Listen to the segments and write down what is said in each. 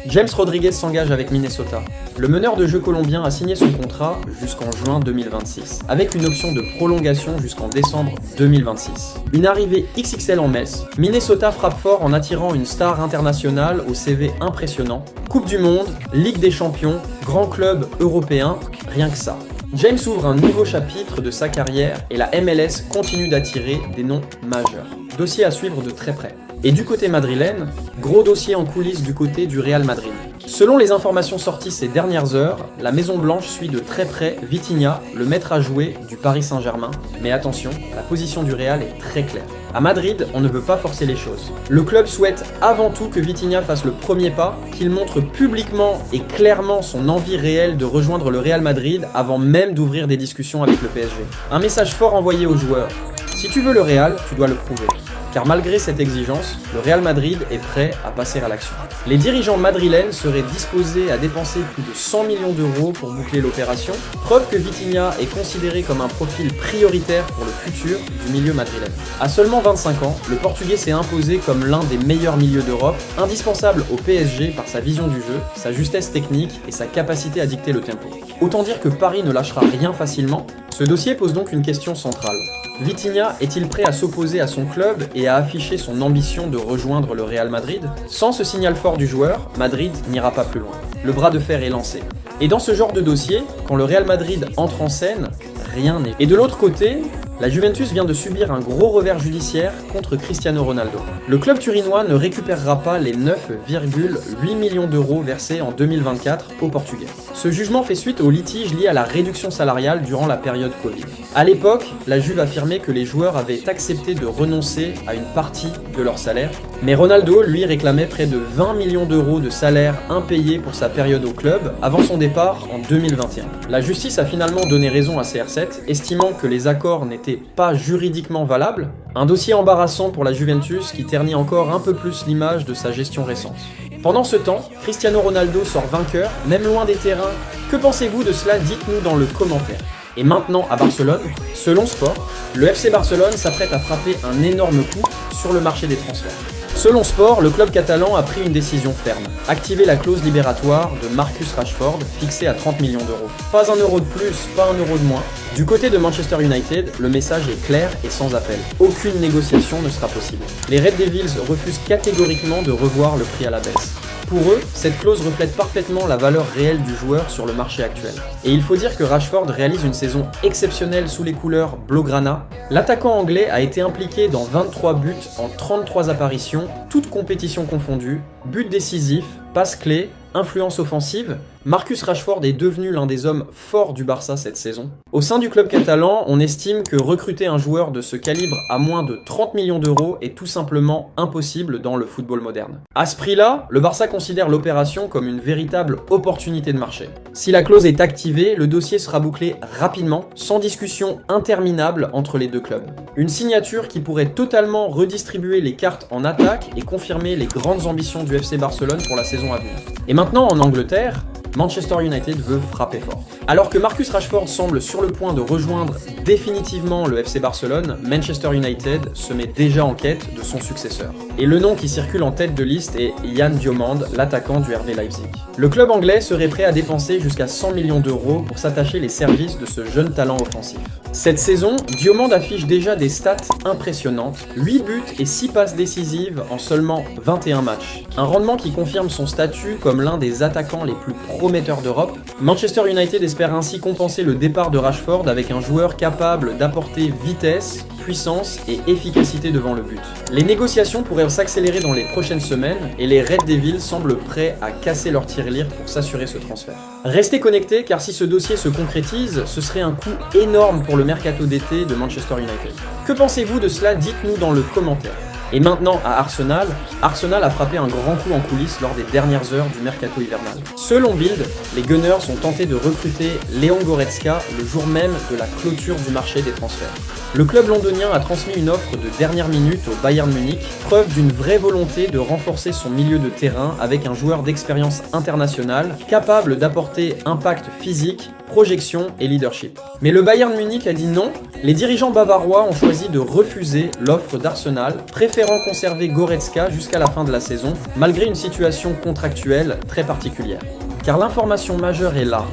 James Rodriguez s'engage avec Minnesota. Le meneur de jeu colombien a signé son contrat jusqu'en juin 2026, avec une option de prolongation jusqu'en décembre 2026. Une arrivée XXL en Metz, Minnesota frappe fort en attirant une star internationale au CV impressionnant. Coupe du Monde, Ligue des Champions, grand club européen, rien que ça. James ouvre un nouveau chapitre de sa carrière et la MLS continue d'attirer des noms majeurs. Dossier à suivre de très près. Et du côté madrilène, gros dossier en coulisses du côté du Real Madrid. Selon les informations sorties ces dernières heures, la Maison Blanche suit de très près Vitinha, le maître à jouer du Paris Saint-Germain. Mais attention, la position du Real est très claire. À Madrid, on ne veut pas forcer les choses. Le club souhaite avant tout que Vitinha fasse le premier pas, qu'il montre publiquement et clairement son envie réelle de rejoindre le Real Madrid avant même d'ouvrir des discussions avec le PSG. Un message fort envoyé aux joueurs. Si tu veux le Real, tu dois le prouver. Car malgré cette exigence, le Real Madrid est prêt à passer à l'action. Les dirigeants madrilènes seraient disposés à dépenser plus de 100 millions d'euros pour boucler l'opération, preuve que Vitinha est considéré comme un profil prioritaire pour le futur du milieu madrilène. À seulement 25 ans, le Portugais s'est imposé comme l'un des meilleurs milieux d'Europe, indispensable au PSG par sa vision du jeu, sa justesse technique et sa capacité à dicter le tempo. Autant dire que Paris ne lâchera rien facilement. Ce dossier pose donc une question centrale. Vitinha est-il prêt à s'opposer à son club et à afficher son ambition de rejoindre le Real Madrid? Sans ce signal fort du joueur, Madrid n'ira pas plus loin. Le bras de fer est lancé. Et dans ce genre de dossier, quand le Real Madrid entre en scène, rien n'est. Et de l'autre côté, la Juventus vient de subir un gros revers judiciaire contre Cristiano Ronaldo. Le club turinois ne récupérera pas les 9,8 millions d'euros versés en 2024 aux Portugais. Ce jugement fait suite au litige lié à la réduction salariale durant la période Covid. À l'époque, la Juve affirmait que les joueurs avaient accepté de renoncer à une partie de leur salaire, mais Ronaldo, lui, réclamait près de 20 millions d'euros de salaire impayé pour sa période au club avant son départ en 2021. La justice a finalement donné raison à CR7, estimant que les accords n'étaient pas juridiquement valables, un dossier embarrassant pour la Juventus qui ternit encore un peu plus l'image de sa gestion récente. Pendant ce temps, Cristiano Ronaldo sort vainqueur, même loin des terrains. Que pensez-vous de cela? Dites-nous dans le commentaire. Et maintenant à Barcelone, selon Sport, le FC Barcelone s'apprête à frapper un énorme coup sur le marché des transferts. Selon Sport, le club catalan a pris une décision ferme, activer la clause libératoire de Marcus Rashford, fixée à 30 millions d'euros. Pas un euro de plus, pas un euro de moins. Du côté de Manchester United, le message est clair et sans appel. Aucune négociation ne sera possible. Les Red Devils refusent catégoriquement de revoir le prix à la baisse. Pour eux, cette clause reflète parfaitement la valeur réelle du joueur sur le marché actuel. Et il faut dire que Rashford réalise une saison exceptionnelle sous les couleurs blaugrana. L'attaquant anglais a été impliqué dans 23 buts en 33 apparitions, toutes compétitions confondues, buts décisifs, passes clés, influence offensive. Marcus Rashford est devenu l'un des hommes forts du Barça cette saison. Au sein du club catalan, on estime que recruter un joueur de ce calibre à moins de 30 millions d'euros est tout simplement impossible dans le football moderne. À ce prix-là, le Barça considère l'opération comme une véritable opportunité de marché. Si la clause est activée, le dossier sera bouclé rapidement, sans discussion interminable entre les deux clubs. Une signature qui pourrait totalement redistribuer les cartes en attaque et confirmer les grandes ambitions du FC Barcelone pour la saison à venir. Et maintenant, en Angleterre, Manchester United veut frapper fort. Alors que Marcus Rashford semble sur le point de rejoindre définitivement le FC Barcelone, Manchester United se met déjà en quête de son successeur. Et le nom qui circule en tête de liste est Yann Diomande, l'attaquant du RB Leipzig. Le club anglais serait prêt à dépenser jusqu'à 100 millions d'euros pour s'attacher les services de ce jeune talent offensif. Cette saison, Diomande affiche déjà des stats impressionnantes, 8 buts et 6 passes décisives en seulement 21 matchs. Un rendement qui confirme son statut comme l'un des attaquants les plus prometteurs d'Europe. Manchester United espère ainsi compenser le départ de Rashford avec un joueur capable d'apporter vitesse, puissance et efficacité devant le but. Les négociations pourraient s'accélérer dans les prochaines semaines et les Red Devils semblent prêts à casser leur tirelire pour s'assurer ce transfert. Restez connectés car si ce dossier se concrétise, ce serait un coup énorme pour le mercato d'été de Manchester United. Que pensez-vous de cela? Dites-nous dans le commentaire. Et maintenant à Arsenal, Arsenal a frappé un grand coup en coulisses lors des dernières heures du mercato hivernal. Selon Bild, les Gunners ont tenté de recruter Leon Goretzka le jour même de la clôture du marché des transferts. Le club londonien a transmis une offre de dernière minute au Bayern Munich, preuve d'une vraie volonté de renforcer son milieu de terrain avec un joueur d'expérience internationale, capable d'apporter impact physique, projection et leadership. Mais le Bayern Munich a dit non, les dirigeants bavarois ont choisi de refuser l'offre d'Arsenal, préférant préférant conserver Goretzka jusqu'à la fin de la saison, malgré une situation contractuelle très particulière. Car l'information majeure est là.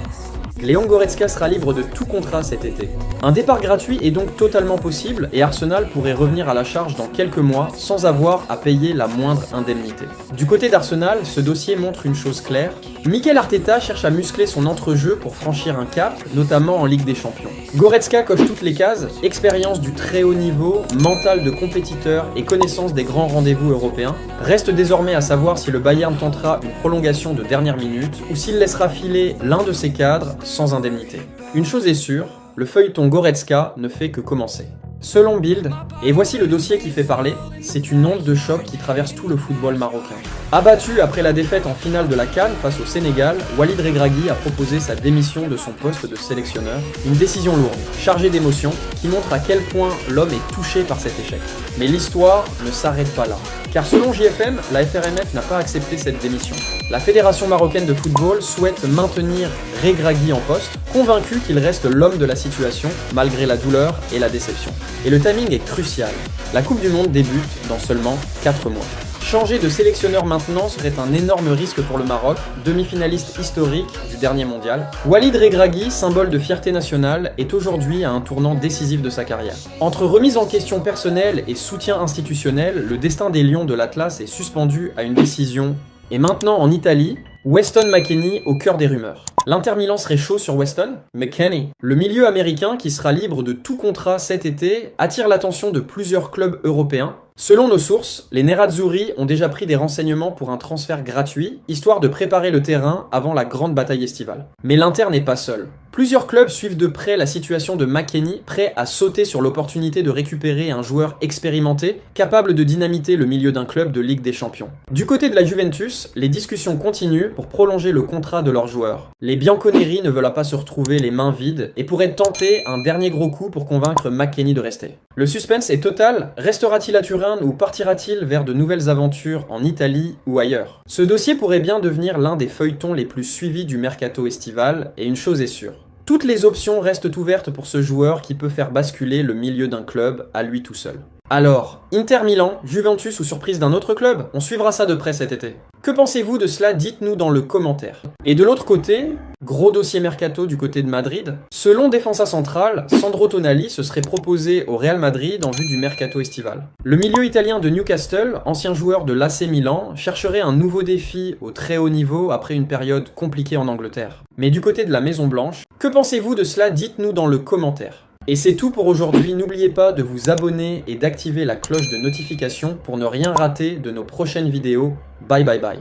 Leon Goretzka sera libre de tout contrat cet été. Un départ gratuit est donc totalement possible et Arsenal pourrait revenir à la charge dans quelques mois sans avoir à payer la moindre indemnité. Du côté d'Arsenal, ce dossier montre une chose claire. Mikel Arteta cherche à muscler son entrejeu pour franchir un cap, notamment en Ligue des Champions. Goretzka coche toutes les cases, expérience du très haut niveau, mental de compétiteur et connaissance des grands rendez-vous européens. Reste désormais à savoir si le Bayern tentera une prolongation de dernière minute ou s'il laissera filer l'un de ses cadres sans indemnité. Une chose est sûre, le feuilleton Goretzka ne fait que commencer. Selon Bild, et voici le dossier qui fait parler, c'est une onde de choc qui traverse tout le football marocain. Abattu après la défaite en finale de la CAN face au Sénégal, Walid Regragui a proposé sa démission de son poste de sélectionneur. Une décision lourde, chargée d'émotions, qui montre à quel point l'homme est touché par cet échec. Mais l'histoire ne s'arrête pas là. Car selon JFM, la FRMF n'a pas accepté cette démission. La Fédération marocaine de football souhaite maintenir Regragui en poste, convaincu qu'il reste l'homme de la situation, malgré la douleur et la déception. Et le timing est crucial. La Coupe du Monde débute dans seulement 4 mois. Changer de sélectionneur maintenant serait un énorme risque pour le Maroc, demi-finaliste historique du dernier mondial. Walid Regragui, symbole de fierté nationale, est aujourd'hui à un tournant décisif de sa carrière. Entre remise en question personnelle et soutien institutionnel, le destin des Lions de l'Atlas est suspendu à une décision. Et maintenant en Italie, Weston McKennie au cœur des rumeurs. L'Inter Milan serait chaud sur Weston McKennie. Le milieu américain, qui sera libre de tout contrat cet été, attire l'attention de plusieurs clubs européens. Selon nos sources, les Nerazzurri ont déjà pris des renseignements pour un transfert gratuit, histoire de préparer le terrain avant la grande bataille estivale. Mais l'Inter n'est pas seul. Plusieurs clubs suivent de près la situation de McKennie, prêt à sauter sur l'opportunité de récupérer un joueur expérimenté, capable de dynamiter le milieu d'un club de Ligue des Champions. Du côté de la Juventus, les discussions continuent pour prolonger le contrat de leurs joueurs. Les Bianconeri ne veulent pas se retrouver les mains vides et pourraient tenter un dernier gros coup pour convaincre McKennie de rester. Le suspense est total, restera-t-il à Turin ou partira-t-il vers de nouvelles aventures en Italie ou ailleurs? Ce dossier pourrait bien devenir l'un des feuilletons les plus suivis du mercato estival, et une chose est sûre. Toutes les options restent ouvertes pour ce joueur qui peut faire basculer le milieu d'un club à lui tout seul. Alors, Inter Milan, Juventus ou surprise d'un autre club? On suivra ça de près cet été. Que pensez-vous de cela? Dites-nous dans le commentaire. Et de l'autre côté, gros dossier mercato du côté de Madrid. Selon Defensa Central, Sandro Tonali se serait proposé au Real Madrid en vue du mercato estival. Le milieu italien de Newcastle, ancien joueur de l'AC Milan, chercherait un nouveau défi au très haut niveau après une période compliquée en Angleterre. Mais du côté de la Maison Blanche, que pensez-vous de cela? Dites-nous dans le commentaire. Et c'est tout pour aujourd'hui, n'oubliez pas de vous abonner et d'activer la cloche de notification pour ne rien rater de nos prochaines vidéos. Bye bye bye.